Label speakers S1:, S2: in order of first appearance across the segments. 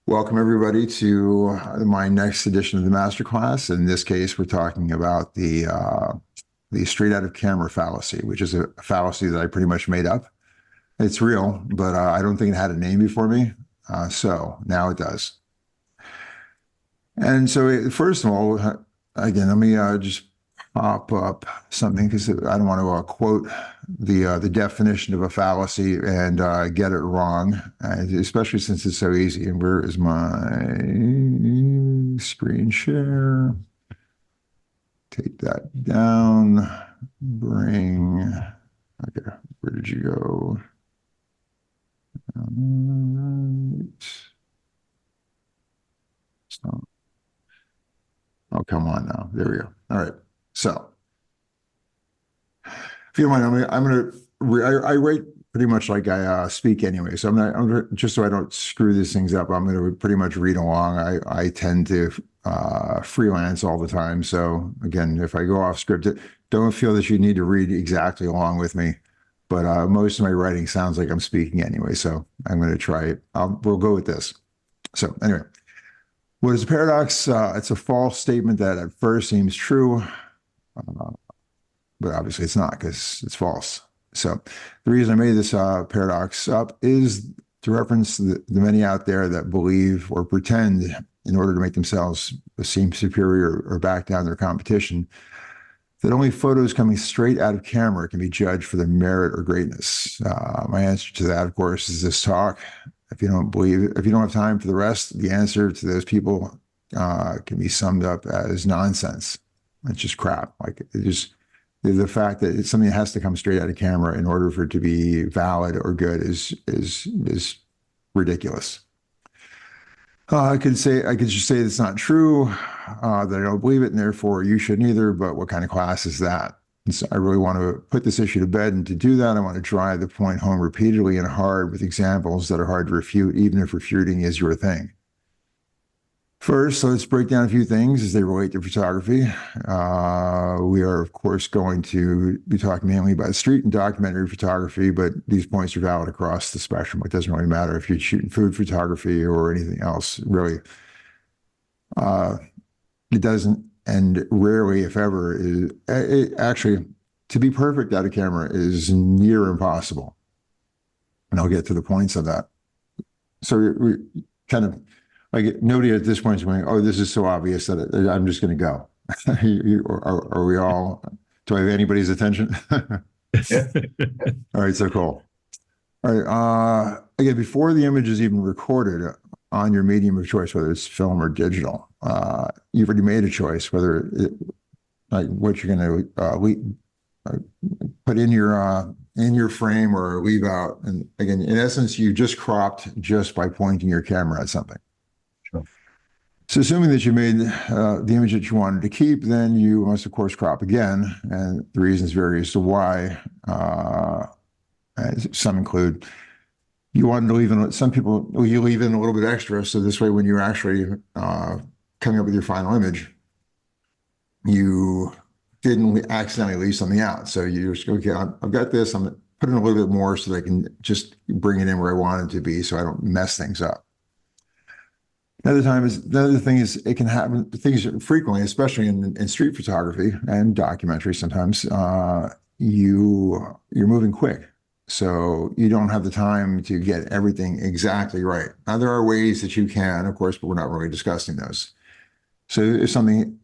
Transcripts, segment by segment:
S1: Welcome everybody to my next edition of the masterclass. In this case, we're talking about the straight out of camera fallacy, which is a fallacy that I pretty much made up. It's real, but I don't think it had a name before me. So now it does. And so first of all, again, let me just pop up something because I don't want to quote the definition of a fallacy and get it wrong, especially since it's so easy. And where is my screen share? Take that down. Bring. Okay, where did you go? So, oh, come on now. There we go. All right. So, if you don't mind, I write pretty much like I speak anyway. So just so I don't screw these things up, I'm going to pretty much read along. I tend to freelance all the time. So again, if I go off script, don't feel that you need to read exactly along with me. But most of my writing sounds like I'm speaking anyway. So I'm going to try it. We'll go with this. So anyway, what is a paradox? It's a false statement that at first seems true. But obviously it's not because it's false. So the reason I made this paradox up is to reference the many out there that believe or pretend in order to make themselves seem superior or back down their competition, that only photos coming straight out of camera can be judged for their merit or greatness. My answer to that, of course, is this talk. If you don't have time for the rest, the answer to those people can be summed up as nonsense. It's just crap. Like it just... The fact that it's something that has to come straight out of camera in order for it to be valid or good is ridiculous. I could just say it's not true, that I don't believe it, and therefore you shouldn't either. But what kind of class is that? And so I really want to put this issue to bed, and to do that, I want to drive the point home repeatedly and hard with examples that are hard to refute, even if refuting is your thing. First, let's break down a few things as they relate to photography. We are, of course, going to be talking mainly about street and documentary photography, but these points are valid across the spectrum. It doesn't really matter if you're shooting food photography or anything else, really. It doesn't, and rarely, if ever, actually, to be perfect out of camera is near impossible. And I'll get to the points of that. So we kind of... Like nobody at this point is going, oh, this is so obvious that I'm just going to go. Are we all, do I have anybody's attention?
S2: Yeah.
S1: All right, so cool. All right, again, before the image is even recorded on your medium of choice, whether it's film or digital, you've already made a choice, like what you're going to put in your frame or leave out. And again, in essence, you just cropped just by pointing your camera at something. So assuming that you made the image that you wanted to keep, then you must, of course, crop again. And the reasons vary as to why. Some include you wanted to leave in, some people, you leave in a little bit extra. So this way, when you're actually coming up with your final image, you didn't accidentally leave something out. So you just go, okay, I've got this. I'm going to put in a little bit more so that I can just bring it in where I want it to be so I don't mess things up. The other thing is it can happen things frequently, especially in street photography and documentary. Sometimes you're moving quick, so you don't have the time to get everything exactly right. Now there are ways that you can, of course, but we're not really discussing those. So if something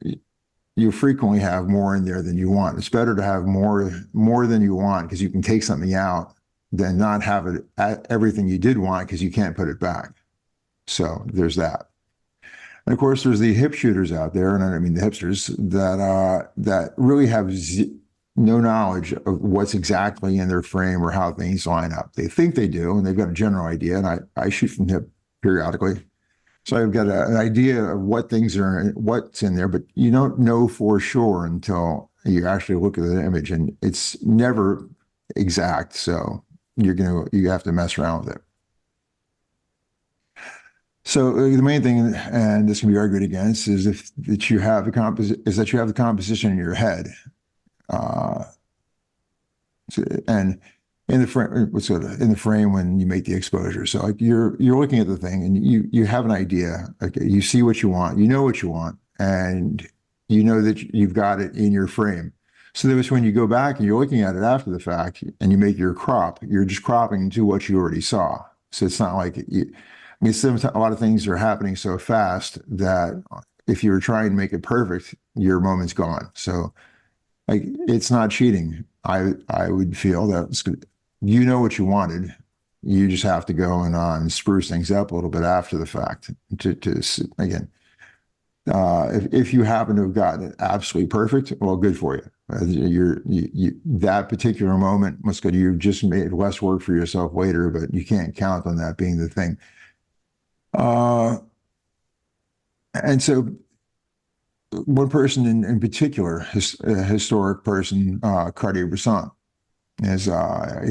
S1: you frequently have more in there than you want, it's better to have more than you want because you can take something out than not have it at everything you did want because you can't put it back. So there's that. And of course, there's the hip shooters out there, and I mean the hipsters, that really have no knowledge of what's exactly in their frame or how things line up. They think they do, and they've got a general idea, and I shoot from hip periodically. So I've got an idea of what's in there, but you don't know for sure until you actually look at the image, and it's never exact. So you have to mess around with it. So the main thing, and this can be argued against, is that you have the composition in your head, and in the frame, what's it, in the frame when you make the exposure. So like you're looking at the thing and you have an idea. Okay, you see what you want, you know what you want, and you know that you've got it in your frame. So that was when you go back and you're looking at it after the fact and you make your crop, you're just cropping to what you already saw. So it's not like you, I mean, sometimes a lot of things are happening so fast that if you were trying to make it perfect, your moment's gone. So like it's not cheating. I would feel that it's good. You know what you wanted. You just have to go and spruce things up a little bit after the fact to again. If you happen to have gotten it absolutely perfect, well, good for you. That particular moment must go. You've just made less work for yourself later, but you can't count on that being the thing. Uh, and so one person in particular, a historic person, Cartier-Bresson, is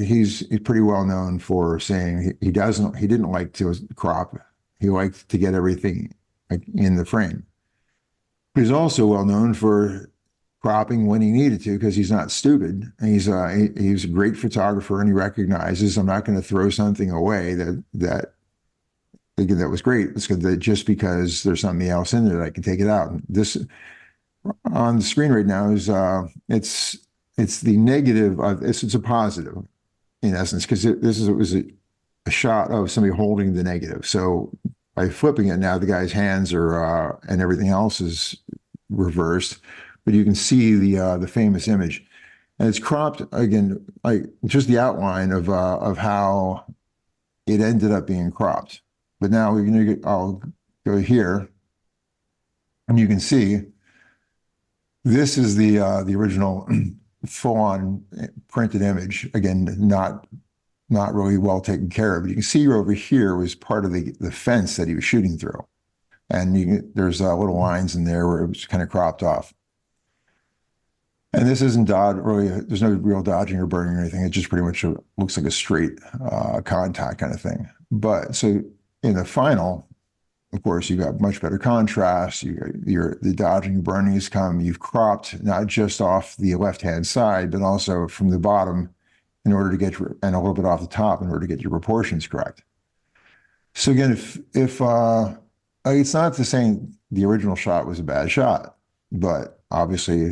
S1: he's pretty well known for saying he didn't like to crop. He liked to get everything like in the frame. He's also well known for cropping when he needed to because he's not stupid. And he's a great photographer, and he recognizes I'm not going to throw something away that was great. It's good that just because there's something else in there that I can take it out. And this on the screen right now is it's the negative of this. It's a positive in essence because it was a shot of somebody holding the negative. So by flipping it now, the guy's hands are and everything else is reversed, but you can see the famous image, and it's cropped again, like just the outline of how it ended up being cropped. But now we're gonna I'll go here, and you can see this is the original full-on printed image. Again, not really well taken care of. But you can see over here was part of the fence that he was shooting through. And there's little lines in there where it was kind of cropped off. And this isn't really, there's no real dodging or burning or anything. It just pretty much looks like a straight contact kind of thing. But so in the final, of course, you got much better contrast. The dodging and burning has come. You've cropped not just off the left-hand side, but also from the bottom in order to get and a little bit off the top in order to get your proportions correct. So again, if it's not to say the original shot was a bad shot, but obviously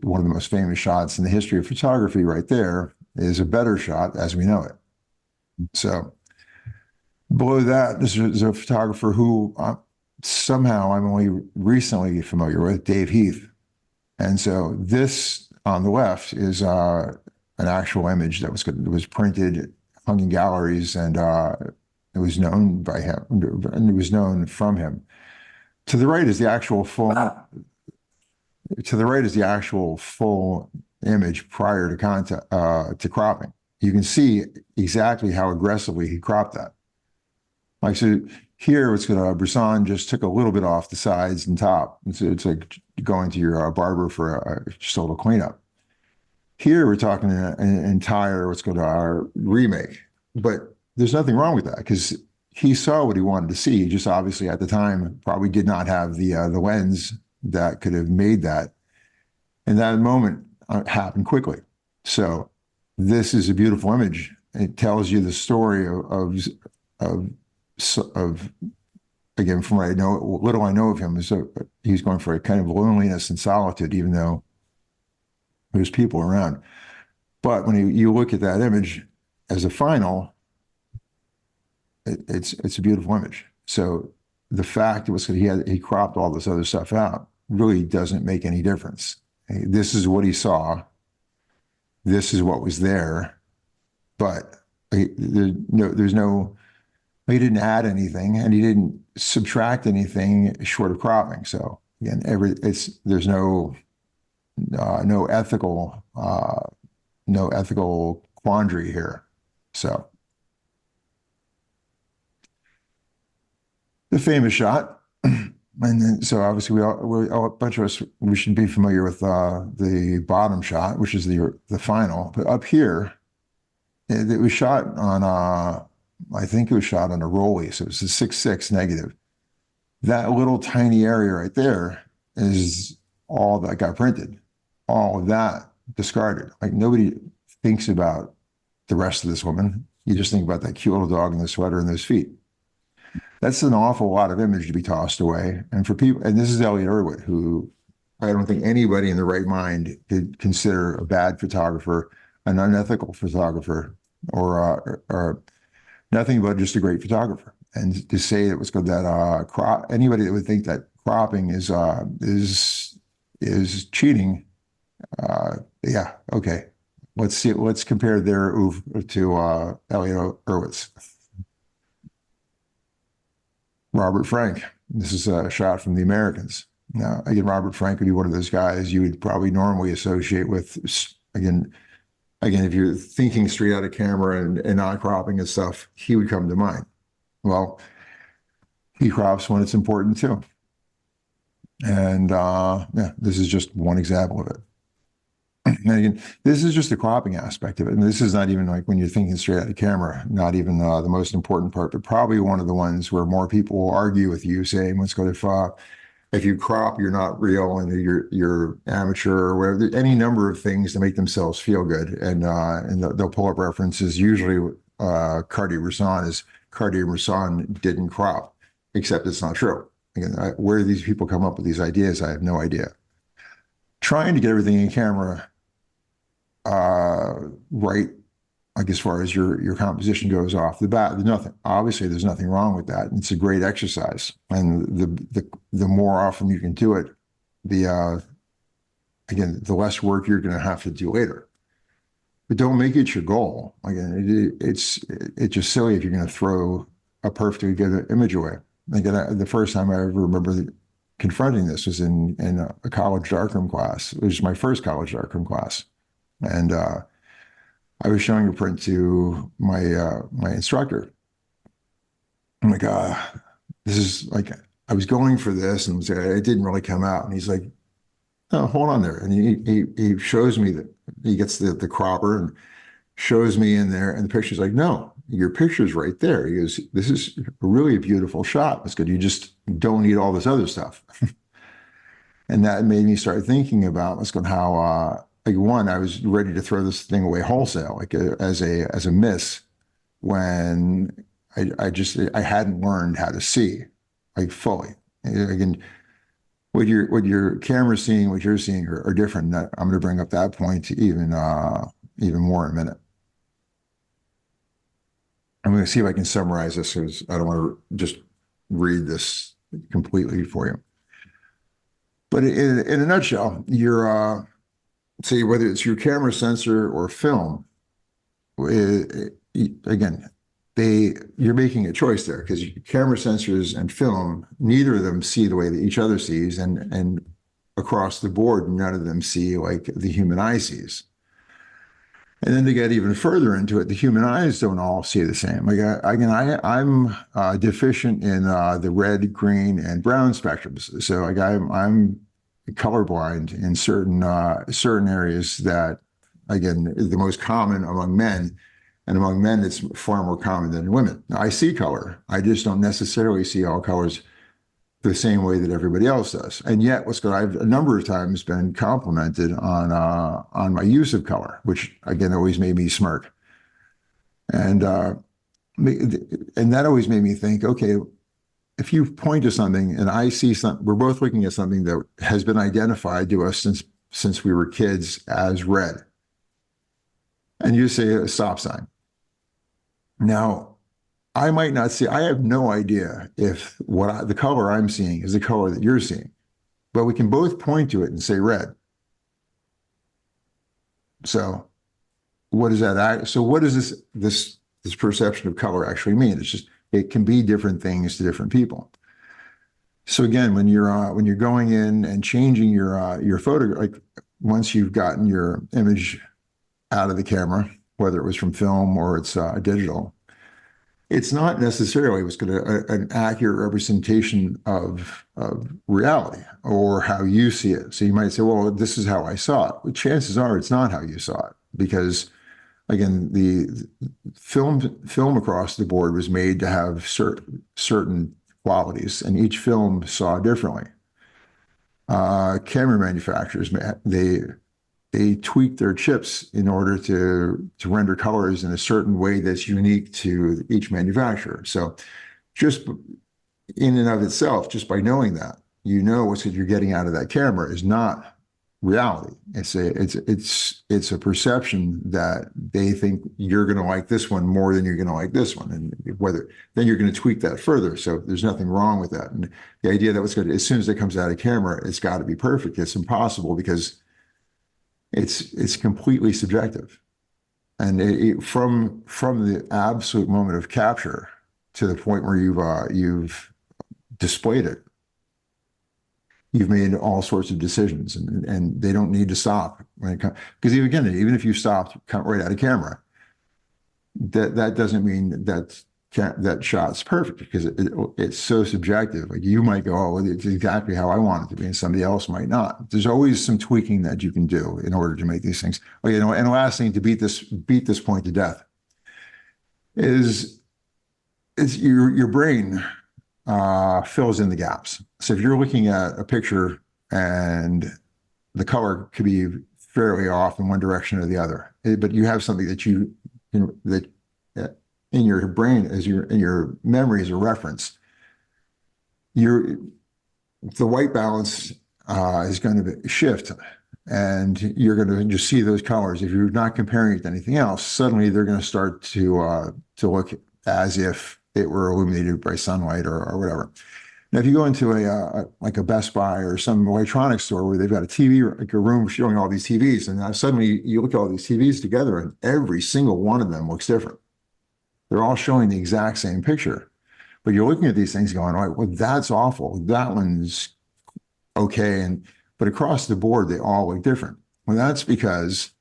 S1: one of the most famous shots in the history of photography right there is a better shot as we know it. So below that, this is a photographer who somehow I'm only recently familiar with, Dave Heath. And so this on the left is an actual image that was printed, hung in galleries, and it was known by him, and it was known from him. To the right is the actual full. To the right is the actual full image prior to cropping. You can see exactly how aggressively he cropped that. Like so, here it's Bresson just took a little bit off the sides and top. It's like going to your barber for just a little cleanup. Here we're talking an entire what's called our remake, but there's nothing wrong with that because he saw what he wanted to see. He just obviously at the time probably did not have the lens that could have made that. And that moment happened quickly. So this is a beautiful image. It tells you the story of again, from what I know, little I know of him, is he's going for a kind of loneliness and solitude, even though there's people around. But when you look at that image as a final, it's a beautiful image. So the fact was that he cropped all this other stuff out really doesn't make any difference. This is what he saw. This is what was there, but there's no. He didn't add anything, and he didn't subtract anything short of cropping. So again, there's no ethical quandary here. So the famous shot, and then so obviously a bunch of us we should be familiar with the bottom shot, which is the final. But up here, it was shot on I think it was shot on a rollie, so it was a 6.6 negative. That little tiny area right there is all that got printed. All of that discarded. Like nobody thinks about the rest of this woman. You just think about that cute little dog in the sweater and those feet. That's an awful lot of image to be tossed away. And for people, and this is Elliot Erwitt, who I don't think anybody in the right mind could consider a bad photographer, an unethical photographer, or nothing but just a great photographer. And to say it was good that anybody that would think that cropping is cheating, yeah, okay. Let's see. Let's compare their oeuvre to Elliot Erwitt's. Robert Frank. This is a shot from The Americans. Now, again, Robert Frank would be one of those guys you would probably normally associate with, again, if you're thinking straight out of camera and not cropping and stuff, he would come to mind. Well, he crops when it's important too. And yeah, this is just one example of it. And again, this is just the cropping aspect of it. And this is not even like when you're thinking straight out of camera, not even the most important part, but probably one of the ones where more people will argue with you saying, let's go to if you crop, you're not real and you're amateur or whatever, any number of things to make themselves feel good. And they'll pull up references. Usually Cartier-Bresson didn't crop, except it's not true. Again, where these people come up with these ideas, I have no idea. Trying to get everything in camera right, like as far as your composition goes off the bat, there's nothing wrong with that. It's a great exercise. And the more often you can do it, again, the less work you're going to have to do later. But don't make it your goal. Again, it's just silly if you're going to throw a perfectly good image away. Again, the first time I ever remember confronting this was in a college darkroom class. It was my first college darkroom class. And I was showing a print to my instructor. I'm like, this is like, I was going for this and it didn't really come out. And he's like, oh, hold on there. And he shows me that he gets the cropper and shows me in there. And the picture's like, no, your picture's right there. He goes, this is a really beautiful shot. It's good. You just don't need all this other stuff. And that made me start thinking about how, like, one, I was ready to throw this thing away wholesale, like as a miss, when I hadn't learned how to see, like, fully. Again, what your camera's seeing, what you're seeing are different. I'm going to bring up that point even more in a minute. I'm going to see if I can summarize this because I don't want to just read this completely for you. But in a nutshell, say whether it's your camera sensor or film, again, you're making a choice there because camera sensors and film, neither of them see the way that each other sees, and across the board, none of them see like the human eye sees. And then to get even further into it, the human eyes don't all see the same. Like I'm deficient in the red, green, and brown spectrums. So like I'm colorblind in certain areas that, again, the most common among men, and among men it's far more common than in women. Now, I see color. I just don't necessarily see all colors the same way that everybody else does. And yet, I've a number of times been complimented on my use of color, which again always made me smirk. And that always made me think, okay, if you point to something and I see something, we're both looking at something that has been identified to us since we were kids as red. And you say a stop sign. Now, I might not see, I have no idea if the color I'm seeing is the color that you're seeing, but we can both point to it and say red. So what does that, so what does this perception of color actually mean? It's just, it can be different things to different people. So again, when you're going in and changing your photo, like once you've gotten your image out of the camera, whether it was from film or it's digital, it's not necessarily an accurate representation of reality or how you see it. So you might say, well, this is how I saw it. But chances are it's not how you saw it because, again, the film across the board was made to have certain qualities, and each film saw differently. Camera manufacturers, they tweak their chips in order to render colors in a certain way that's unique to each manufacturer. So just in and of itself, just by knowing that, you know what you're getting out of that camera is not reality. It's a perception that they think you're going to like this one more than you're going to like this one, and whether then you're going to tweak that further. So there's nothing wrong with that. And the idea that was good as soon as it comes out of camera, it's got to be perfect. It's impossible because it's completely subjective, and from the absolute moment of capture to the point where you've displayed it, you've made all sorts of decisions, and they don't need to stop when it comes. Because even if you stopped right out of camera, that doesn't mean that shot's perfect, because it's so subjective. Like, you might go, oh, it's exactly how I want it to be, and somebody else might not. There's always some tweaking that you can do in order to make these things. Oh, and the last thing to beat this point to death is your brain fills in the gaps. So if you're looking at a picture and the color could be fairly off in one direction or the other, but you have something that that in your brain in your memory as a reference, the white balance is going to shift, and you're going to just see those colors. If you're not comparing it to anything else, suddenly they're going to start to look as if it were illuminated by sunlight or whatever. Now, if you go into like a Best Buy or some electronics store where they've got a TV, like a room showing all these TVs, and now suddenly you look at all these TVs together, and every single one of them looks different. They're all showing the exact same picture, but you're looking at these things going, all right, well, that's awful. That one's okay, but across the board, they all look different. Well, that's because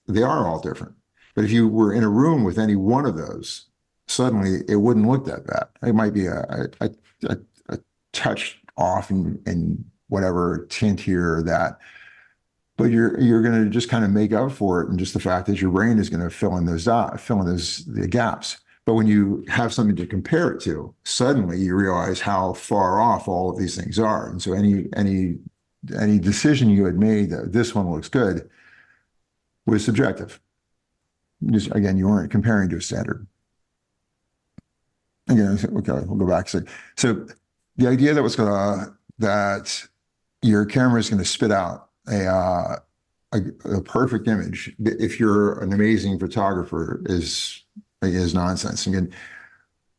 S1: they are all different. But if you were in a room with any one of those, suddenly it wouldn't look that bad. It might be a touch off in whatever tint here or that, but you're going to just kind of make up for it, and just the fact that your brain is going to fill in the gaps. But when you have something to compare it to, suddenly you realize how far off all of these things are. And so any decision you had made that this one looks good was subjective. Just, again, you weren't comparing to a standard. Again, okay, we'll go back. So the idea that your camera is going to spit out a perfect image, if you're an amazing photographer, is nonsense. Again,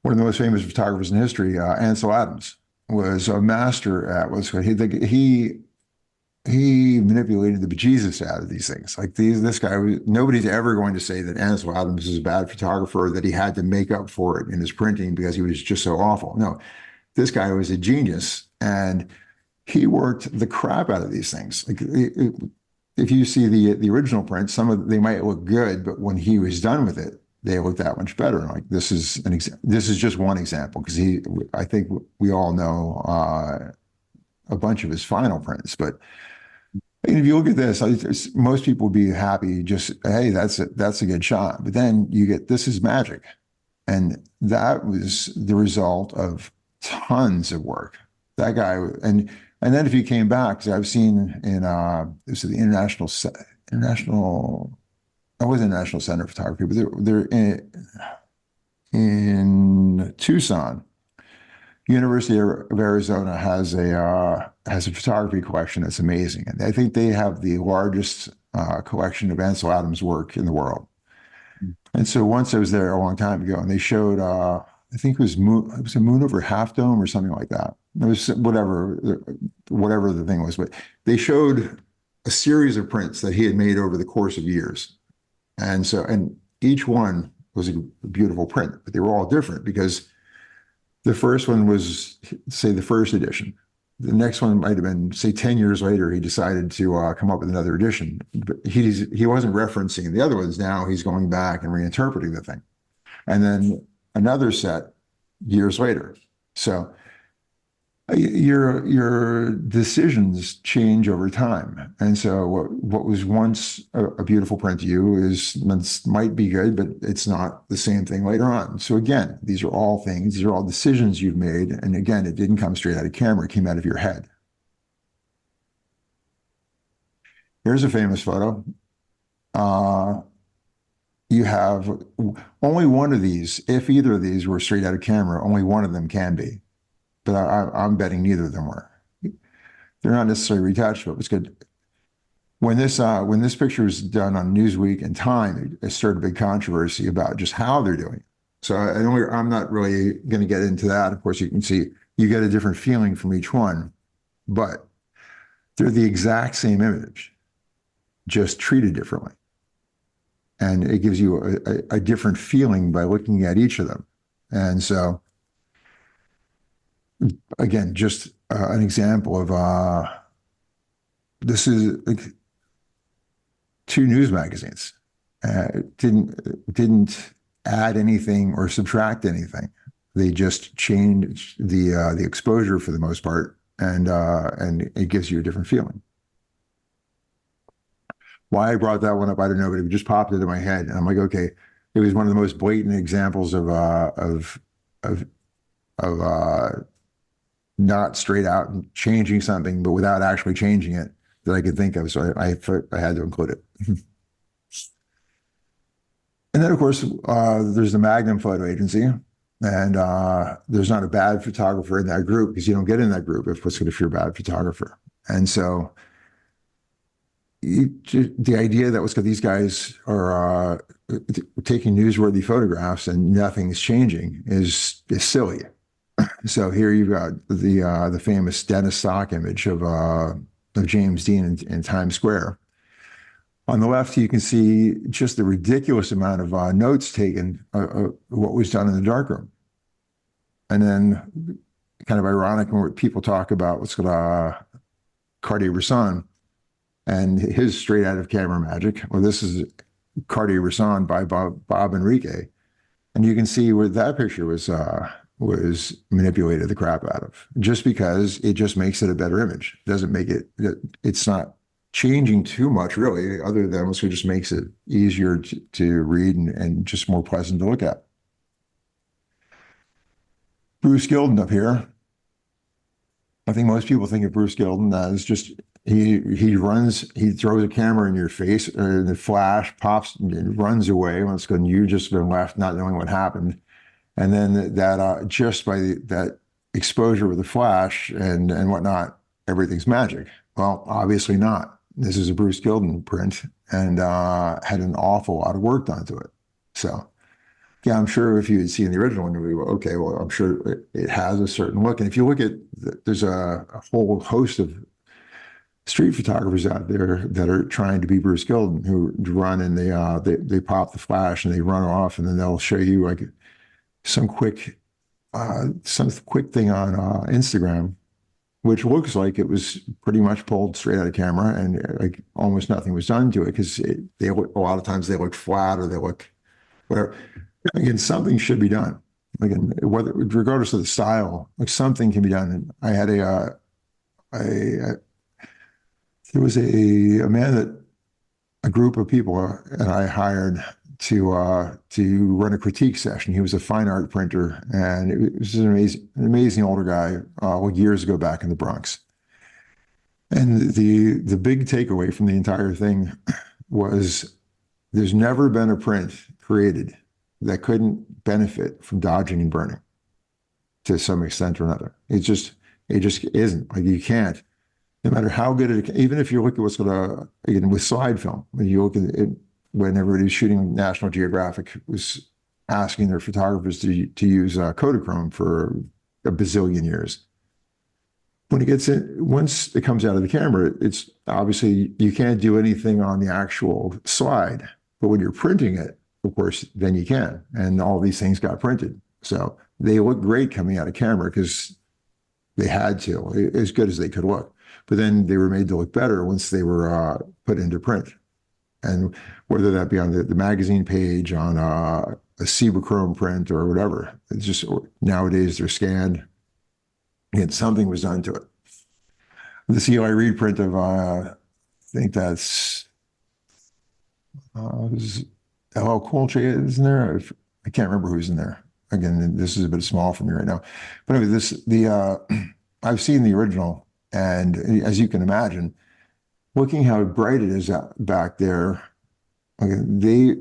S1: one of the most famous photographers in history, Ansel Adams, was a master at he manipulated the bejesus out of these things. Like this guy, nobody's ever going to say that Ansel Adams is a bad photographer, that he had to make up for it in his printing because he was just so awful. No, this guy was a genius, and he worked the crap out of these things. Like, if you see the original print, they might look good, but when he was done with it, they look that much better. Like, this is just one example, because I think we all know a bunch of his final prints, but if you look at this, most people would be happy just, hey, that's a good shot. But then you get, this is magic. And that was the result of tons of work. That guy, and then if you came back, because I've seen in this is the International, I wasn't National Center of Photography, but they're in Tucson. University of Arizona has a photography collection that's amazing, and I think they have the largest collection of Ansel Adams work in the world. And so once I was there a long time ago, and they showed, I think it was a moon over Half Dome or something like that. It was whatever the thing was, but they showed a series of prints that he had made over the course of years, and each one was a beautiful print, but they were all different because the first one was, say, the first edition. The next one might have been, say, 10 years later, he decided to come up with another edition. But he wasn't referencing the other ones. Now he's going back and reinterpreting the thing. And then another set years later. So your decisions change over time. And so what was once a beautiful print to you might be good, but it's not the same thing later on. So again, these are all decisions you've made. And again, it didn't come straight out of camera, it came out of your head. Here's a famous photo. You have only one of these. If either of these were straight out of camera, only one of them can be. But I'm betting neither of them were. They're not necessarily retouched, but it's good. When this picture was done on Newsweek and Time, it started a big controversy about just how they're doing it. So I'm not really going to get into that. Of course, you can see you get a different feeling from each one, but they're the exact same image, just treated differently. And it gives you a different feeling by looking at each of them. And so, again, just an example of this is like two news magazines. Didn't add anything or subtract anything. They just changed the exposure for the most part, and it gives you a different feeling. Why I brought that one up, I don't know, but it just popped into my head, and I'm like, okay, it was one of the most blatant examples of not straight out and changing something, but without actually changing it that I could think of. So I had to include it. And then, of course, there's the Magnum Photo Agency, and there's not a bad photographer in that group because you don't get in that group if you're a bad photographer. And so the idea that these guys are taking newsworthy photographs and nothing's changing is silly. So here you've got the famous Dennis Stock image of James Dean in Times Square. On the left, you can see just the ridiculous amount of notes taken what was done in the darkroom. And then kind of ironic when people talk about what's called Cartier-Bresson and his straight out of camera magic. Well, this is Cartier-Bresson by Bob Enrique. And you can see where that picture was manipulated the crap out of, just because it just makes it a better image. It doesn't make it's not changing too much really, other than it just makes it easier to read and just more pleasant to look at. Bruce Gilden up here. I think most people think of Bruce Gilden as just he throws a camera in your face, and the flash pops and runs away. When it's going, you've just been left not knowing what happened. And then that just by that exposure with the flash and whatnot, everything's magic. Well, obviously not. This is a Bruce Gilden print and had an awful lot of work done to it. So, yeah, I'm sure if you had seen the original one, you'd be, okay, well, I'm sure it has a certain look. And if you look at, there's a whole host of street photographers out there that are trying to be Bruce Gilden, who run and they pop the flash and they run off, and then they'll show you like some quick thing on Instagram, which looks like it was pretty much pulled straight out of camera, and like almost nothing was done to it because a lot of times they look flat or they look whatever. Again, something should be done. Again, regardless of the style, like something can be done. And I had there was a group of people that I hired to run a critique session. He was a fine art printer, and it was an amazing older guy, years ago back in the Bronx. And the big takeaway from the entire thing was there's never been a print created that couldn't benefit from dodging and burning to some extent or another. It just isn't. Like, you can't, no matter how good it, even if you look at what's going again with slide film, when you look at it, when everybody was shooting, National Geographic was asking their photographers to use Kodachrome for a bazillion years. When it gets in, once it comes out of the camera, it's obviously you can't do anything on the actual slide. But when you're printing it, of course, then you can. And all these things got printed. So they look great coming out of camera because they had to, as good as they could look. But then they were made to look better once they were put into print. And whether that be on the magazine page, on a Cibachrome print or whatever, it's just nowadays they're scanned. And something was done to it. The Eli Reed print of, I think that's LL Cool J is in there. I can't remember who's in there. Again, this is a bit small for me right now. But anyway, I've seen the original, and as you can imagine, looking how bright it is back there, okay,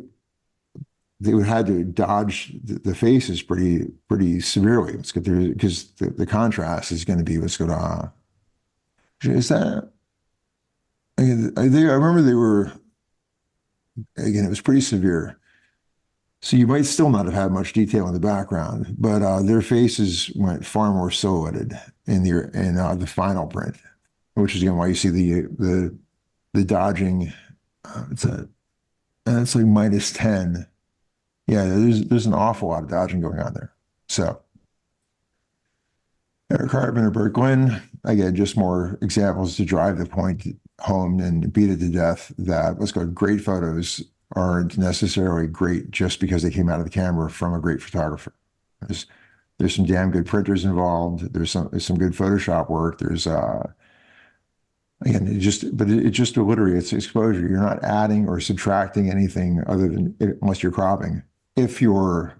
S1: they would had to dodge the faces pretty severely. Because the contrast is going to be what's going to. Is that? I remember they were, again, it was pretty severe. So you might still not have had much detail in the background, but their faces went far more silhouetted in the final print, which is again why you see the dodging. It's a it's like -10. Yeah, there's an awful lot of dodging going on there. So Eric Carpenter, Bert Glynn, again, just more examples to drive the point home and beat it to death that let's go, great photos aren't necessarily great just because they came out of the camera from a great photographer. There's some damn good printers involved. There's some good Photoshop work. There's again, it just obliterates exposure. You're not adding or subtracting anything other than unless you're cropping. If you're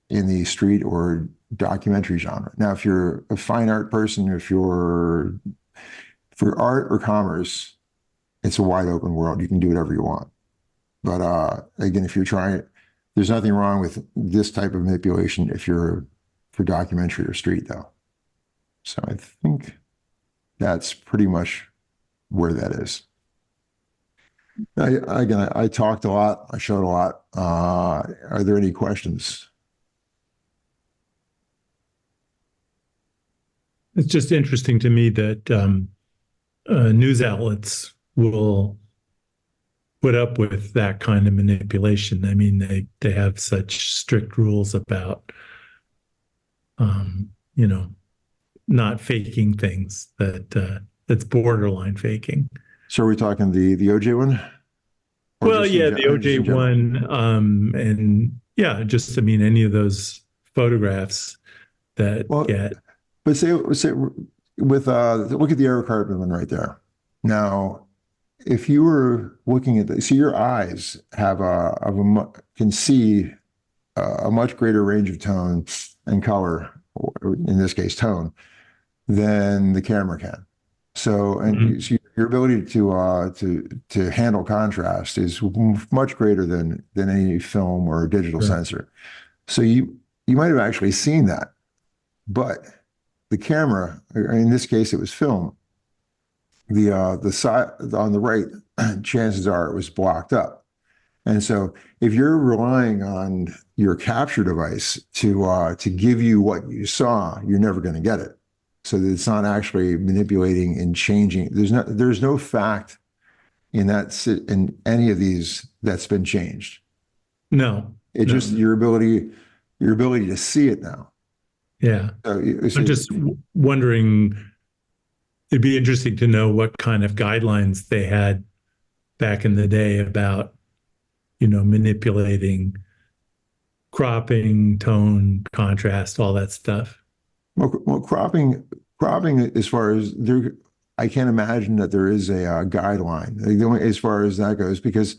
S1: in the street or documentary genre. Now, if you're a fine art person, if you're for art or commerce, it's a wide open world. You can do whatever you want. But again, if you're trying, there's nothing wrong with this type of manipulation if you're for documentary or street, though. So I think that's pretty much where that is. I talked a lot. I showed a lot. Are there any questions?
S2: It's just interesting to me that news outlets will put up with that kind of manipulation. I mean, they have such strict rules about, not faking things that's borderline faking.
S1: So are we talking the OJ one?
S2: Well, yeah, the OJ one, and yeah, just I mean, any of those photographs that get.
S1: But say with look at the Eric Carpenter one right there. Now, if you were looking at see your eyes have can see a much greater range of tone and color, or in this case tone, than the camera can. So so your ability to handle contrast is much greater than any film or digital sensor. So you might have actually seen that, but the camera, in this case, it was film. The side on the right, chances are it was blocked up. And so if you're relying on your capture device to give you what you saw, you're never going to get it. So that it's not actually manipulating and changing. There's no fact in any of these that's been changed.
S2: No.
S1: It's just your ability to see it now.
S2: Yeah. I'm just wondering, it'd be interesting to know what kind of guidelines they had back in the day about, manipulating cropping, tone, contrast, all that stuff.
S1: Well, cropping, as far as there, I can't imagine that there is a guideline as far as that goes, because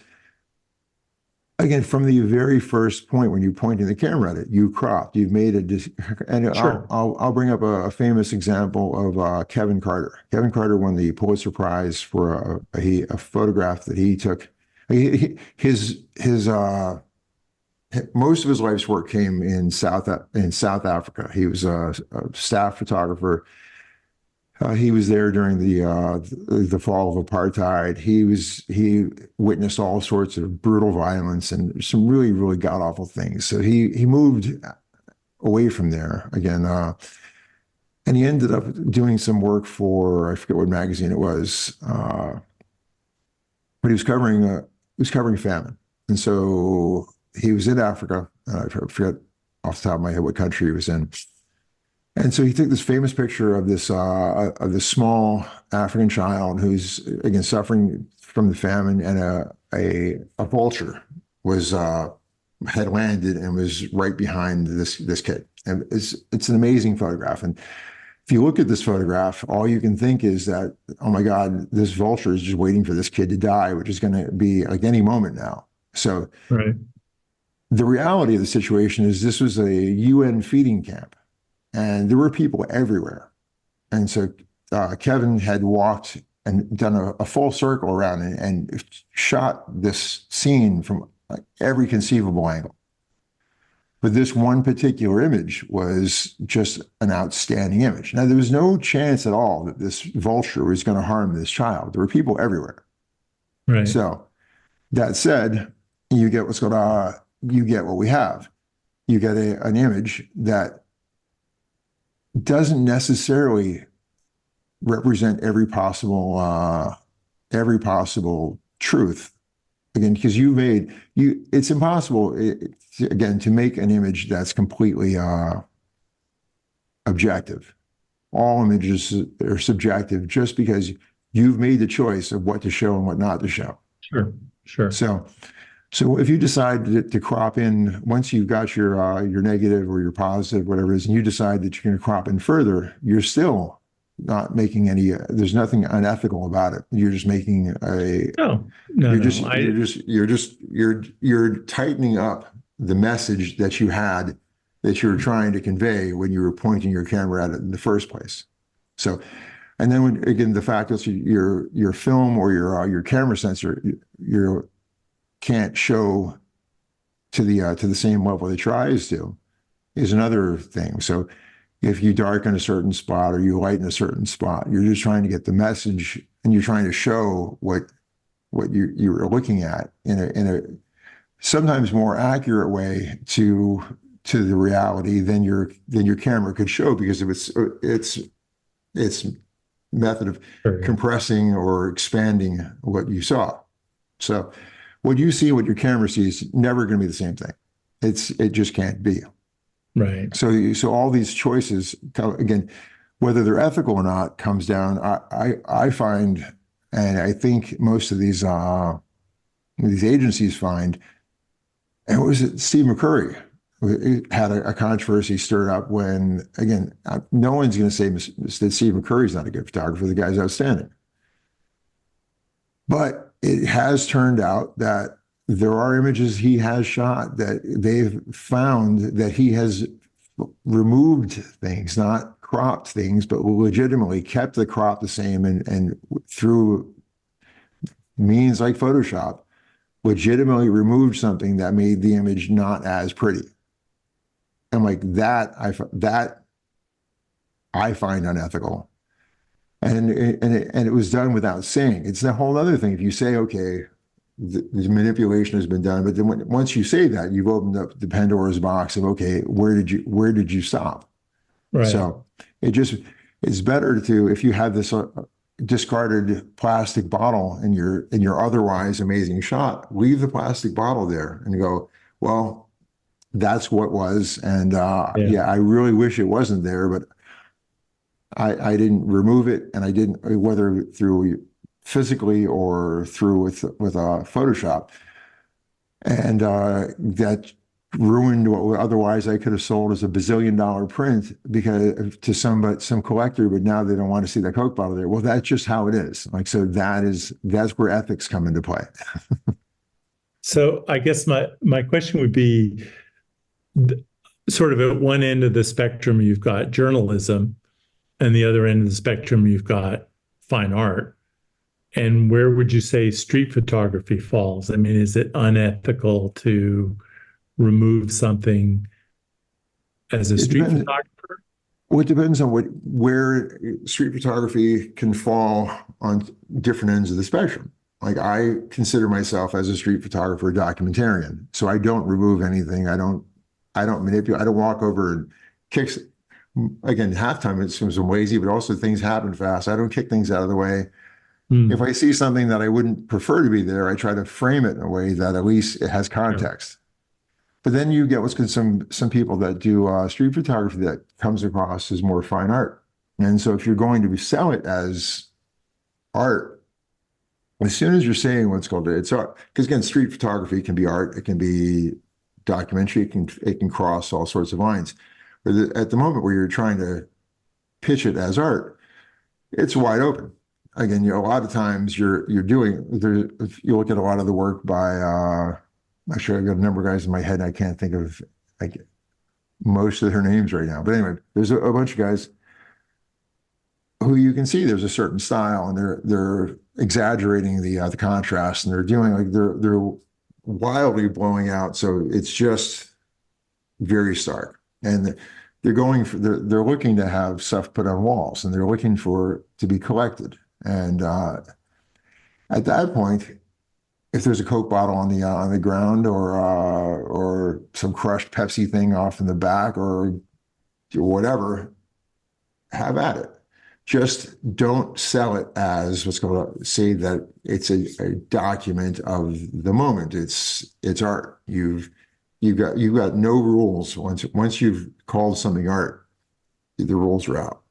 S1: again, from the very first point when you're pointing the camera at it, you cropped, you've made and sure. I'll bring up a famous example of Kevin Carter. Kevin Carter won the Pulitzer Prize for a photograph that he took. Most of his life's work came in South Africa. He was a staff photographer. He was there during the fall of apartheid. He witnessed all sorts of brutal violence and some really, really god awful things. So he moved away from there again, and he ended up doing some work for, I forget what magazine it was, but he was covering famine, and so he was in Africa. I forget off the top of my head what country he was in. And so he took this famous picture of this small African child who's again suffering from the famine, and a vulture had landed and was right behind this kid. And it's an amazing photograph. And if you look at this photograph, all you can think is that, oh my God, this vulture is just waiting for this kid to die, which is going to be like any moment now. So
S2: right.
S1: The reality of the situation is this was a UN feeding camp. And there were people everywhere. And so Kevin had walked and done a full circle around it and shot this scene from every conceivable angle. But this one particular image was just an outstanding image. Now, there was no chance at all that this vulture was going to harm this child. There were people everywhere.
S2: Right.
S1: So that said, you get what's going on. You get what we have. You get an image that doesn't necessarily represent every possible truth. Again, because it's impossible, again, to make an image that's completely objective. All images are subjective just because you've made the choice of what to show and what not to show.
S2: Sure.
S1: So if you decide to crop in, once you've got your negative or your positive, whatever it is, and you decide that you're going to crop in further, you're still not making any. There's nothing unethical about it. You're just making you're tightening up the message that you had, that you were trying to convey when you were pointing your camera at it in the first place. So, and then again, the fact that your film or your camera sensor can't show to the same level it tries to is another thing. So if you darken a certain spot or you lighten a certain spot, you're just trying to get the message, and you're trying to show what you were looking at in a sometimes more accurate way to the reality than your camera could show, because of its method of compressing or expanding what you saw. So what you see, what your camera sees, is never going to be the same thing. It just can't be.
S2: Right.
S1: So all these choices, again, whether they're ethical or not, comes down. I find, and I think most of these agencies find, and what was it? Steve McCurry had a controversy stirred up when, again, no one's going to say that Steve McCurry's not a good photographer. The guy's outstanding. But it has turned out that there are images he has shot that they've found that he has removed things, not cropped things, but legitimately kept the crop the same, and through means like Photoshop, legitimately removed something that made the image not as pretty. And like that, I find unethical. And it was done without saying. It's a whole other thing. If you say, okay, the manipulation has been done, but then once you say that, you've opened up the Pandora's box of, okay, where did you stop?
S2: Right.
S1: So it's better to, if you have this discarded plastic bottle in your otherwise amazing shot, leave the plastic bottle there and go, well, that's what was, and yeah, I really wish it wasn't there, but I didn't remove it, and I didn't, whether through physically or through with Photoshop, and that ruined what otherwise I could have sold as a bazillion-dollar print because to some collector, but now they don't want to see that Coke bottle there. Well, that's just how it is. Like, so that's where ethics come into play.
S2: So I guess my question would be, sort of at one end of the spectrum, you've got journalism, and the other end of the spectrum, you've got fine art. And where would you say street photography falls? I mean, is it unethical to remove something as a street photographer?
S1: Well, it depends on where street photography can fall on different ends of the spectrum. Like, I consider myself as a street photographer, documentarian. So I don't remove anything. I don't manipulate. I don't walk over and kick. Again, half time it seems lazy, but also things happen fast. I don't kick things out of the way. If I see something that I wouldn't prefer to be there, I try to frame it in a way that at least it has context. But then you get some people that do street photography that comes across as more fine art. And so if you're going to sell it as art, as soon as you're saying what's called it's art, because again, street photography can be art, it can be documentary, it can cross all sorts of lines. But at the moment where you're trying to pitch it as art, it's wide open. Again, a lot of times you're doing there. If you look at a lot of the work by, actually, I've got a number of guys in my head. I can't think of most of their names right now. But anyway, there's a bunch of guys who you can see there's a certain style, and they're exaggerating the contrast, and they're doing like they're wildly blowing out, so it's just very stark. And they're looking to have stuff put on walls, and they're looking for to be collected. And at that point, if there's a Coke bottle on the ground, or some crushed Pepsi thing off in the back, or whatever, have at it. Just don't sell it as what's going to say that it's a document of the moment. It's art. You've got no rules. Once you've called something art, the rules are out.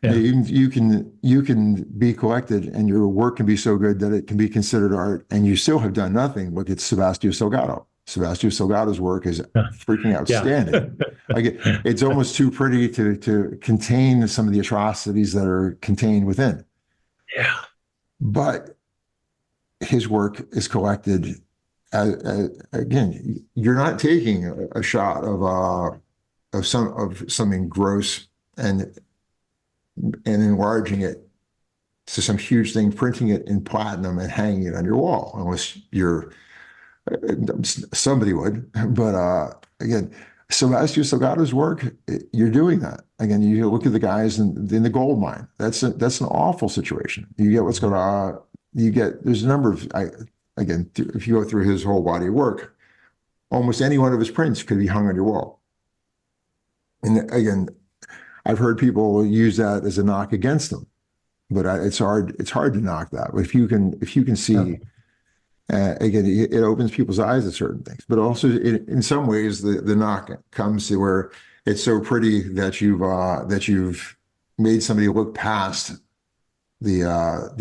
S2: Yeah.
S1: You can be collected, and your work can be so good that it can be considered art, and you still have done nothing. Look at Sebastian Salgado. Sebastian Salgado's work is freaking outstanding. Like it's almost too pretty to contain some of the atrocities that are contained within.
S2: Yeah.
S1: But his work is collected. Again, you're not taking a shot of something gross and enlarging it to some huge thing, printing it in platinum and hanging it on your wall, unless somebody would. But again, Sebastian Salgado's work, you're doing that. Again, you look at the guys in the gold mine. That's an awful situation. You get what's going on. There's a number of, again, if you go through his whole body of work, almost any one of his prints could be hung on your wall. And again, I've heard people use that as a knock against them, but it's hard to knock that. If you can see, again, it opens people's eyes to certain things, but also in some ways the knock comes to where it's so pretty that you've made somebody look past the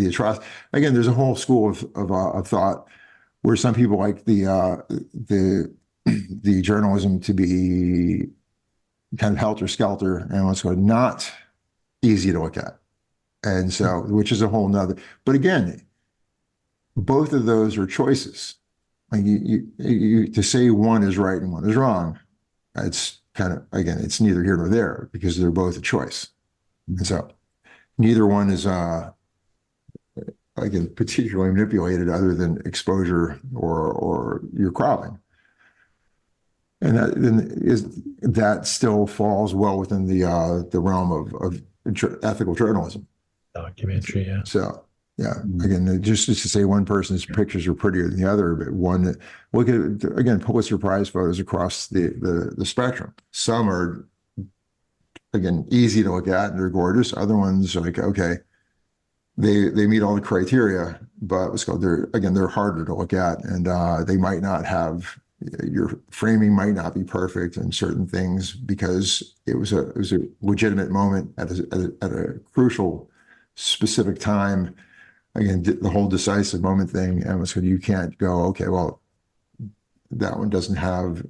S1: atrocity. Again, there's a whole school of thought where some people like the journalism to be kind of helter-skelter and what's called not easy to look at. And so, which is a whole nother, but again, both of those are choices. Like you to say one is right and one is wrong, it's kind of, again, it's neither here nor there because they're both a choice. And so neither one is, again, particularly manipulated other than exposure or your crowding. And that still falls well within the realm of ethical journalism.
S2: Documentary, yeah.
S1: So, yeah, again, just to say one person's pictures are prettier than the other, but look at, again, Pulitzer Prize photos across the spectrum. Some are, again, easy to look at and they're gorgeous. Other ones are like, okay, they meet all the criteria, but they're harder to look at, and they might not have, your framing might not be perfect in certain things because it was a legitimate moment at a crucial specific time. Again, the whole decisive moment thing, and so you can't go, okay, well, that one doesn't have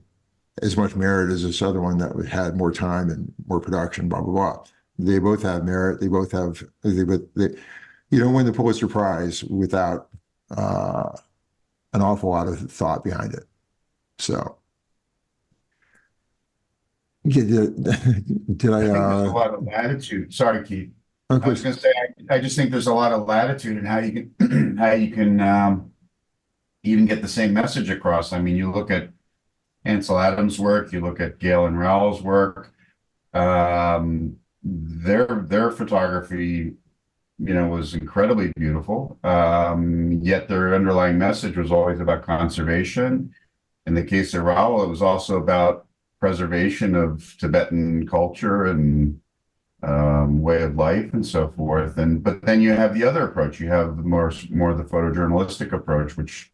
S1: as much merit as this other one that had more time and more production, blah, blah, blah. They both have merit. They both have, you don't win the Pulitzer Prize without an awful lot of thought behind it. So, did
S3: I think there's a lot of latitude. Sorry, Keith. I was going to say, I just think there's a lot of latitude in how you can even get the same message across. I mean, you look at Ansel Adams' work, you look at Galen Rowell's work. Their photography, was incredibly beautiful. Yet their underlying message was always about conservation. In the case of Rowell, it was also about preservation of Tibetan culture and way of life and so forth. But then you have the other approach. You have more the photojournalistic approach, which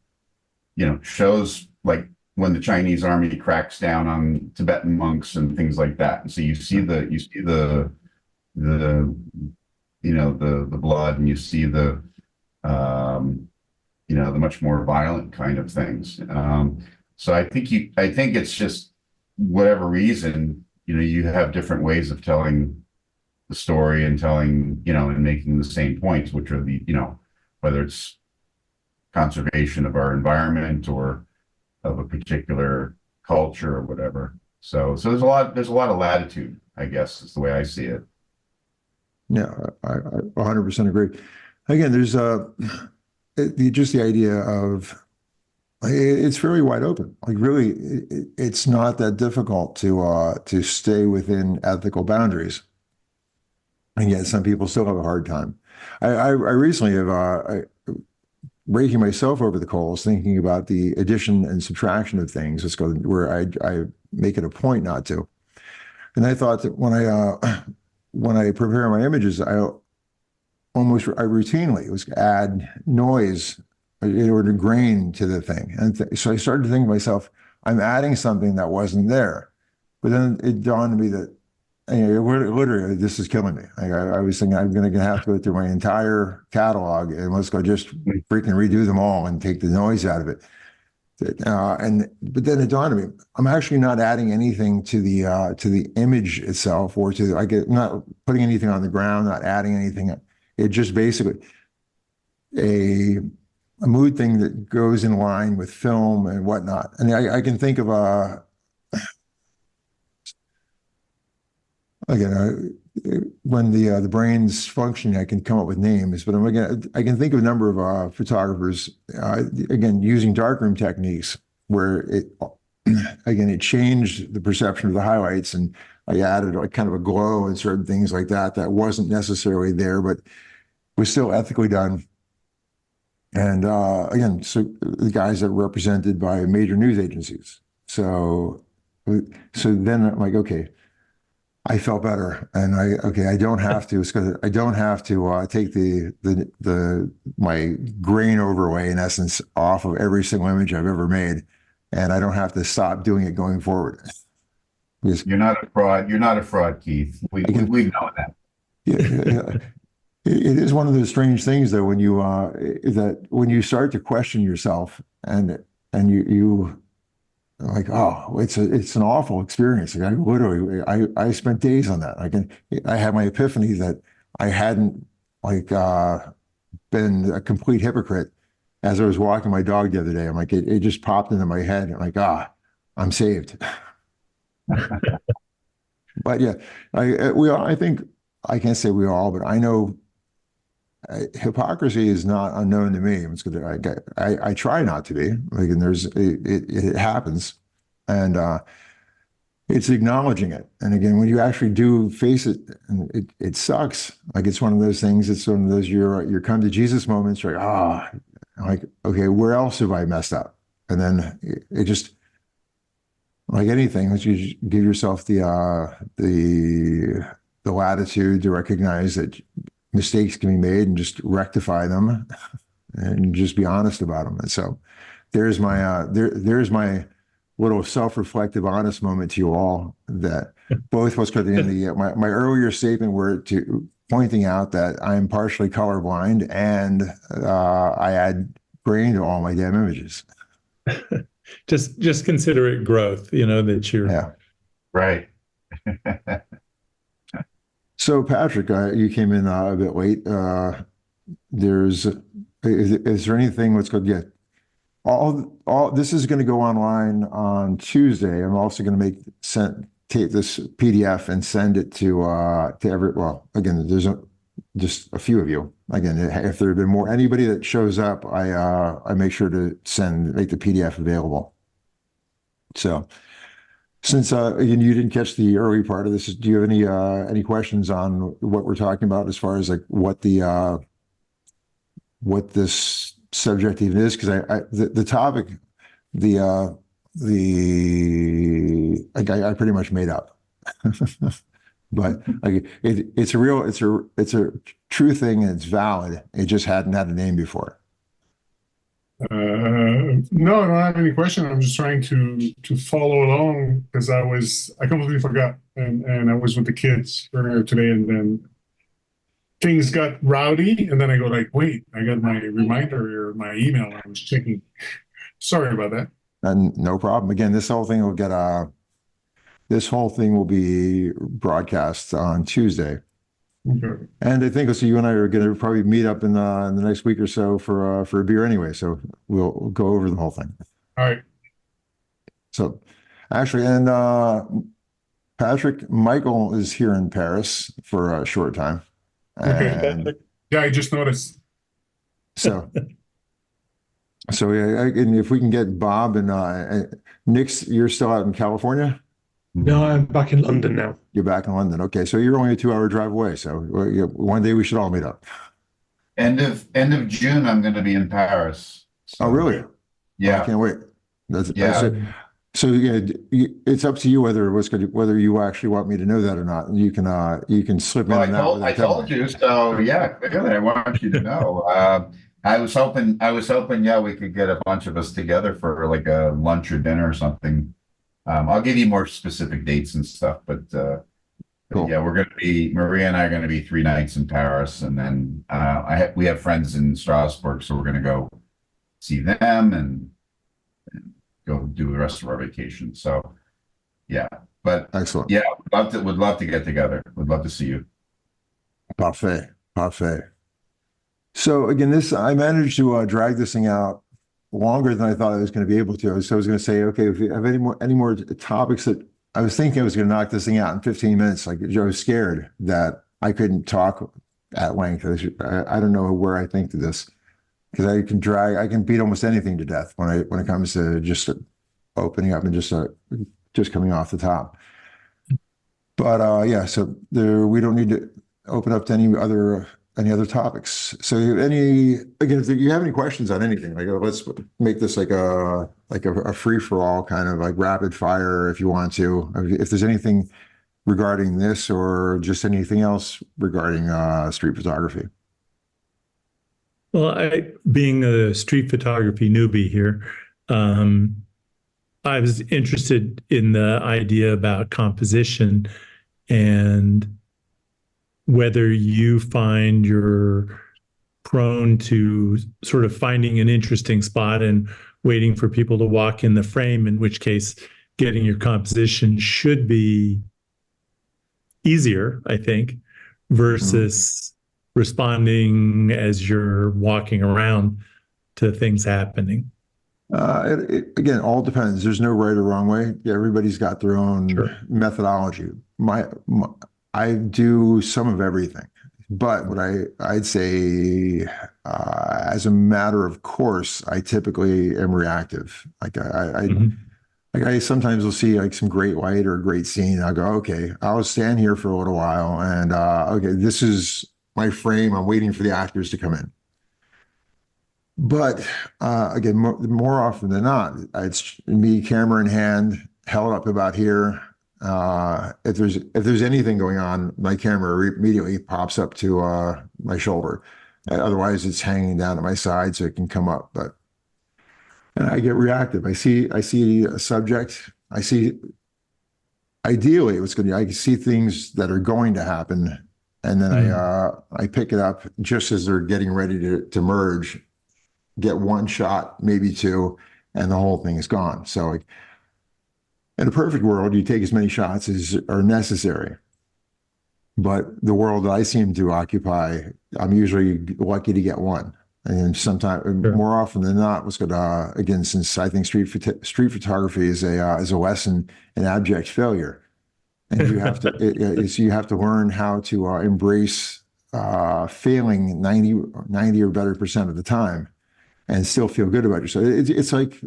S3: shows like when the Chinese army cracks down on Tibetan monks and things like that. And so you see the blood, and you see the the much more violent kind of things. So I think it's just whatever reason, you have different ways of telling the story and telling, and making the same points, which are whether it's conservation of our environment or of a particular culture or whatever. So there's a lot of latitude, I guess, is the way I see it.
S1: Yeah, I 100% agree. Again, there's just the idea of it's fairly wide open. Like really, it's not that difficult to stay within ethical boundaries, and yet some people still have a hard time. I recently have raking myself over the coals, thinking about the addition and subtraction of things. Let's go where I make it a point not to. And I thought that when I prepare my images, I routinely was add noise or the grain to the thing. And so I started to think to myself, I'm adding something that wasn't there. But then it dawned on me that literally this is killing me. I was thinking I'm going to have to go through my entire catalog and let's go just freaking redo them all and take the noise out of it. But then it dawned on me, I'm actually not adding anything to the image itself or not putting anything on the ground, not adding anything. It just basically a mood thing that goes in line with film and whatnot. And I can think of when the brain's functioning, I can come up with names. But I can think of a number of photographers again using darkroom techniques where it changed the perception of the highlights, and I added like kind of a glow and certain things like that wasn't necessarily there, but was still ethically done. And again, so the guys that were represented by major news agencies. So then I'm like, okay, I felt better, and I don't have to. It's because I don't have to take my grain overlay in essence off of every single image I've ever made, and I don't have to stop doing it going forward. Because
S3: You're not a fraud. You're not a fraud, Keith. We know that.
S1: Yeah, it is one of those strange things though when you start to question yourself and you like, oh, it's an awful experience. Like I spent days on that. I had my epiphany that I hadn't been a complete hypocrite as I was walking my dog the other day. I'm like, it just popped into my head. I'm like, I'm saved. But yeah, I think I can't say we all, but I know hypocrisy is not unknown to me. It's good. I try not to be. Like, and it happens, and it's acknowledging it. And again, when you actually do face it, and it sucks. Like it's one of those things. It's one of those your come to Jesus moments. You're like, okay, where else have I messed up? And then it just like anything, you give yourself the latitude to recognize that mistakes can be made and just rectify them and just be honest about them. And so there's my there's my little self-reflective honest moment to you all, that both was at the end of my earlier statement were to pointing out that I'm partially colorblind and I add grain to all my damn images.
S2: Just consider it growth, that you're
S1: right. So Patrick, you came in a bit late. Is there anything? Let's go get all. This is going to go online on Tuesday. I'm also going to take this PDF and send it to every. Well, again, there's just a few of you. Again, if there have been more, anybody that shows up, I make sure to make the PDF available. So. Since again, you didn't catch the early part of this, do you have any questions on what we're talking about as far as like what this subject even is? Because the topic, I pretty much made up, but like it's a true thing and it's valid. It just hadn't had a name before.
S4: No, I don't have any question. I'm just trying to follow along because I completely forgot and I was with the kids earlier today, and then things got rowdy, and then I go like, wait, I got my reminder or my email. I was checking. Sorry about that.
S1: And no problem. Again, this whole thing will be broadcast on Tuesday.
S4: Okay.
S1: And I think so. You and I are going to probably meet up in the next week or so for a beer anyway. So we'll go over the whole thing.
S4: All right.
S1: So actually, and Patrick, Michael is here in Paris for a short time.
S4: Okay.
S1: And
S4: Yeah, I just noticed.
S1: so, yeah, and if we can get Bob and Nick's, you're still out in California?
S5: No, I'm back in London now.
S1: You're back in London. Okay. So you're only a 2-hour drive away. So well, yeah, one day we should all meet up.
S3: End of June, I'm going to be in Paris.
S1: Oh,
S3: So,
S1: really? Oh, I
S3: yeah,
S1: can't wait. That's
S3: yeah.
S1: it. So yeah, it's up to you whether you actually want me to know that or not. And you can slip in
S3: Well,
S1: and out.
S3: I told you. So yeah, clearly I want you to know. I was hoping, yeah, we could get a bunch of us together for like a lunch or dinner or something. I'll give you more specific dates and stuff, but
S1: Cool.
S3: yeah, Maria and I are going to be 3 nights in Paris, and then we have friends in Strasbourg, so we're going to go see them and go do the rest of our vacation. So yeah, but
S1: Excellent.
S3: yeah, would love to get together. Would love to see you.
S1: Parfait. So again, I managed to drag this thing out longer than I thought I was going to be able to. So I was going to say, okay, if you have any more topics that I was thinking I was going to knock this thing out in 15 minutes, like I was scared that I couldn't talk at length. I don't know where I think to this, because I can beat almost anything to death when it comes to just opening up and just coming off the top. But yeah, so we don't need to open up to any other topics. So again, if you have any questions on anything, like let's make this like a free for all kind of like rapid fire if you want to. If there's anything regarding this or just anything else regarding street photography.
S2: Well, being a street photography newbie here, I was interested in the idea about composition and whether you find you're prone to sort of finding an interesting spot and waiting for people to walk in the frame, in which case getting your composition should be easier, I think, versus responding as you're walking around to things happening.
S1: Again, all depends. There's no right or wrong way. Yeah, everybody's got their own methodology. I do some of everything, but what I'd say, as a matter of course, I typically am reactive. Like I sometimes will see like some great light or a great scene. I'll go, okay, I'll stand here for a little while, and okay, this is my frame. I'm waiting for the actors to come in. But again, more often than not, it's me, camera in hand, held up about here. If there's anything going on, my camera immediately pops up to my shoulder. Otherwise, it's hanging down at my side so it can come up. And I get reactive. I see a subject. Ideally, I see things that are going to happen, and then I pick it up just as they're getting ready to merge. Get one shot, maybe two, and the whole thing is gone. So like, in a perfect world, you take as many shots as are necessary. But the world that I seem to occupy, I'm usually lucky to get one. And sometimes, more often than not, what's good, again, since I think street photography is a lesson in abject failure. And you have to learn how to embrace failing 90 or better percent of the time and still feel good about yourself. It's like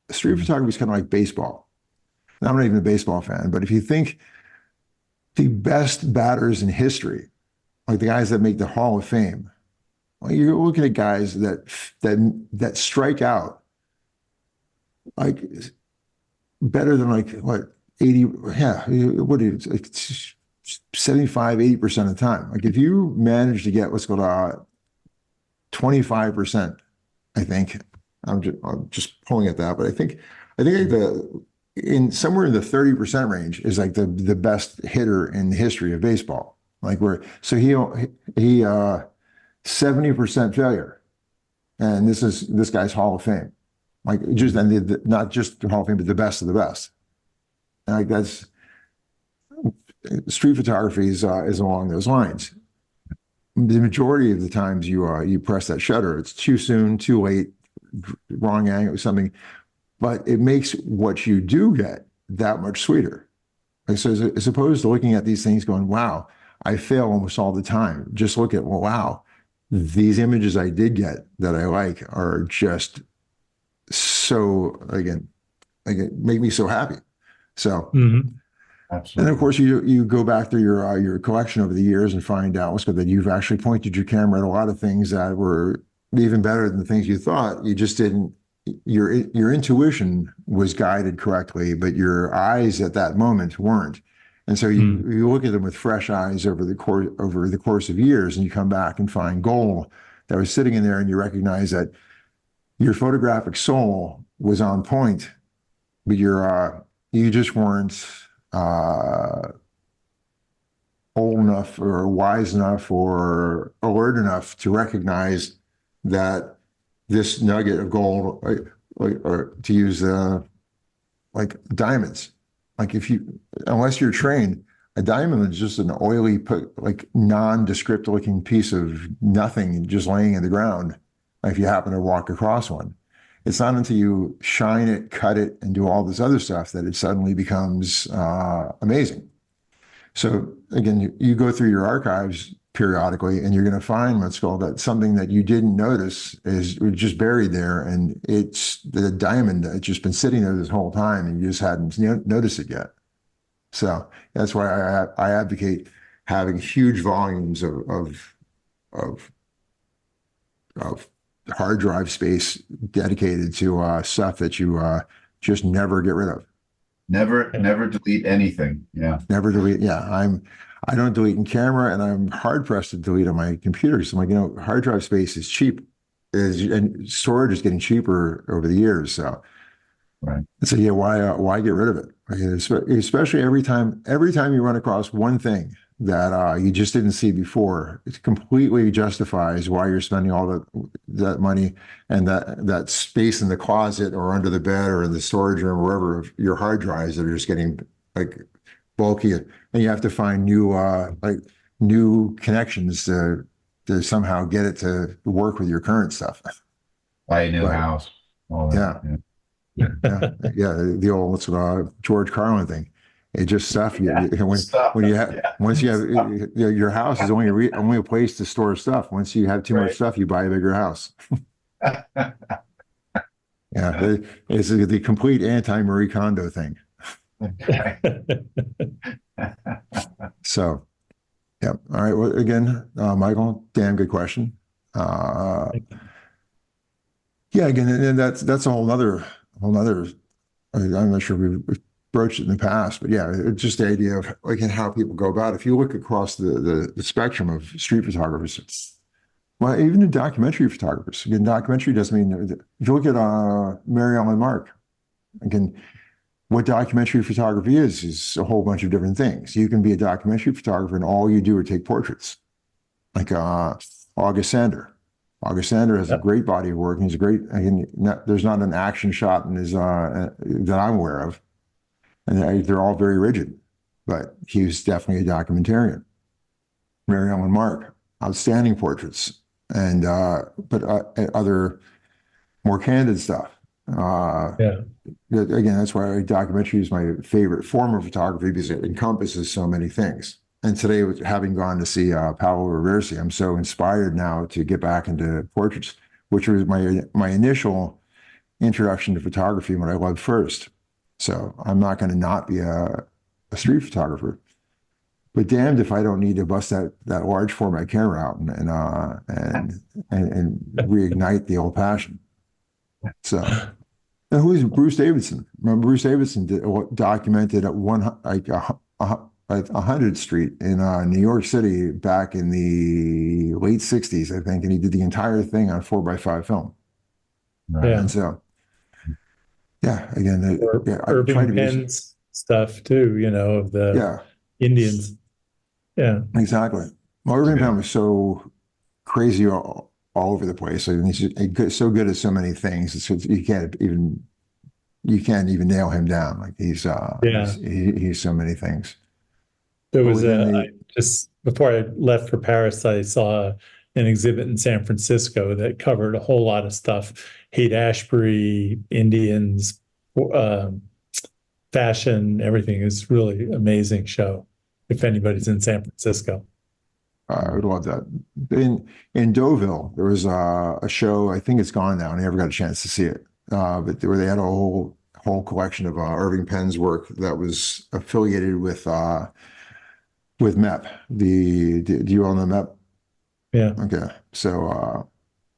S1: street photography is kind of like baseball. Now, I'm not even a baseball fan, but if you think the best batters in history, like the guys that make the Hall of Fame, well, you're looking at guys that strike out like better than like what 80, yeah, what is it, like 75, 80% of the time. Like if you manage to get what's called 25%. I think I'm just pulling at that, but I think somewhere in the 30% range is like the best hitter in the history of baseball. Like he 70% failure, and this guy's Hall of Fame. Like not just the Hall of Fame, but the best of the best. And like that's street photography is along those lines. The majority of the times you press that shutter, it's too soon, too late, wrong angle, something, but it makes what you do get that much sweeter. Like, so as opposed to looking at these things going, wow, I fail almost all the time. Just look at, well, wow, these images I did get that I like are just so, again, make me so happy. So,
S2: Mhm.
S1: and
S3: Absolutely.
S1: of course, you go back through your collection over the years and find out, Oscar, that you've actually pointed your camera at a lot of things that were even better than the things you thought. You just didn't. Your intuition was guided correctly, but your eyes at that moment weren't. And so you look at them with fresh eyes over the course of years, and you come back and find gold that was sitting in there, and you recognize that your photographic soul was on point, but you just weren't old enough or wise enough or alert enough to recognize that this nugget of gold, or to use like diamonds, like unless you're trained, a diamond is just an oily, like nondescript looking piece of nothing just laying in the ground. If you happen to walk across one, it's not until you shine it, cut it, and do all this other stuff that it suddenly becomes amazing. So again, you go through your archives periodically, and you're going to find what's called that something that you didn't notice is just buried there, and it's the diamond that's just been sitting there this whole time, and you just hadn't noticed it yet. So that's why I advocate having huge volumes of hard drive space dedicated to stuff that you just never get rid of.
S3: Never delete anything. Yeah.
S1: Never delete. Yeah, I don't delete in camera, and I'm hard pressed to delete on my computer. So I'm like, hard drive space is cheap, and storage is getting cheaper over the years. So,
S3: right.
S1: So yeah, why get rid of it? Especially every time you run across one thing that you just didn't see before, it completely justifies why you're spending all that money and that space in the closet or under the bed or in the storage room, wherever, of your hard drives that are just getting like bulky, and you have to find new connections to somehow get it to work with your current stuff.
S3: Buy a new house. All that.
S1: Yeah. Yeah, the old George Carlin thing. It just stuff. Once you have your house is only a place to store stuff. Once you have too much stuff, you buy a bigger house. Yeah, it's the complete anti-Marie Kondo thing. So, yeah. All right. Well, again, Michael, damn good question. Yeah. Again, and that's a whole nother. I'm not sure we've broached it in the past, but yeah, it's just the idea of how people go about it. If you look across the spectrum of street photographers, well, even the documentary photographers. Again, documentary doesn't mean. If you look at Mary Ellen Mark, again, what documentary photography is a whole bunch of different things. You can be a documentary photographer and all you do is take portraits, like August Sander. August Sander has a great body of work. He's a great. There's not an action shot in his that I'm aware of, and they're all very rigid. But he was definitely a documentarian. Mary Ellen Mark, outstanding portraits, and but other more candid stuff. Again, that's why documentary is my favorite form of photography, because it encompasses so many things. And today, having gone to see Paolo Roversi, I'm so inspired now to get back into portraits, which was my initial introduction to photography, what I loved first. So I'm not going to not be a street photographer, but damned if I don't need to bust that large format camera out and reignite the old passion. So, and who is Bruce Davidson? Remember, Bruce Davidson documented at 100th Street in New York City back in the late 60s, I think, and he did the entire thing on 4x5 film.
S3: Right.
S1: And so, yeah, again,
S2: Irving Penn's stuff too, of the Indians. Yeah,
S1: exactly. Well, Irving Penn was so crazy all over the place. I mean, he's so good at so many things. You can't even nail him down. Like he's so many things.
S2: There was just before I left for Paris, I saw an exhibit in San Francisco that covered a whole lot of stuff: Haight-Ashbury, Indians, fashion, everything. Is really amazing show. if anybody's in San Francisco.
S1: I would love that. In Deauville, there was a show. I think it's gone now. I never got a chance to see it. But where they had a whole collection of Irving Penn's work that was affiliated with MEP. Do you all know MEP?
S2: Yeah.
S1: Okay, so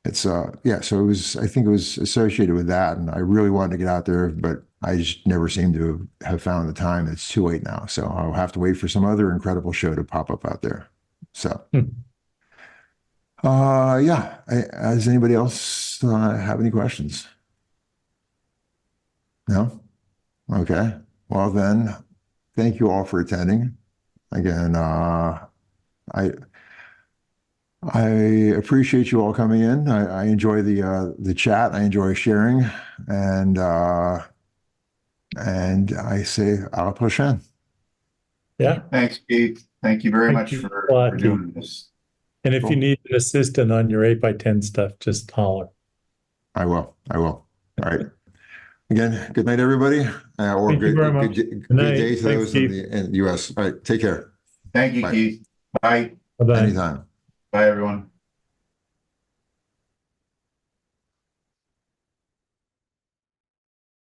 S1: it's yeah. So it was. I think it was associated with that, and I really wanted to get out there, but I just never seem to have found the time. It's too late now, so I'll have to wait for some other incredible show to pop up out there. So, yeah. Does anybody else have any questions? No? Okay. Well, then, thank you all for attending. Again, I appreciate you all coming in. I enjoy the chat. I enjoy sharing, and I say à la prochaine.
S2: Yeah.
S3: Thanks, Keith. Thank you very
S2: Thank
S3: much
S2: you
S3: for
S2: a lot,
S3: doing this.
S2: And if
S1: Cool.
S2: you need an assistant on your 8x10 stuff, just holler.
S1: I will. All right. Again, good night, everybody. Or
S2: Thank you very much.
S1: good
S2: night.
S1: day to
S2: Thanks,
S1: those in the U.S. All right. Take care.
S3: Thank you,
S1: Bye.
S3: Keith. Bye.
S2: Bye-bye.
S1: Anytime.
S3: Bye, everyone.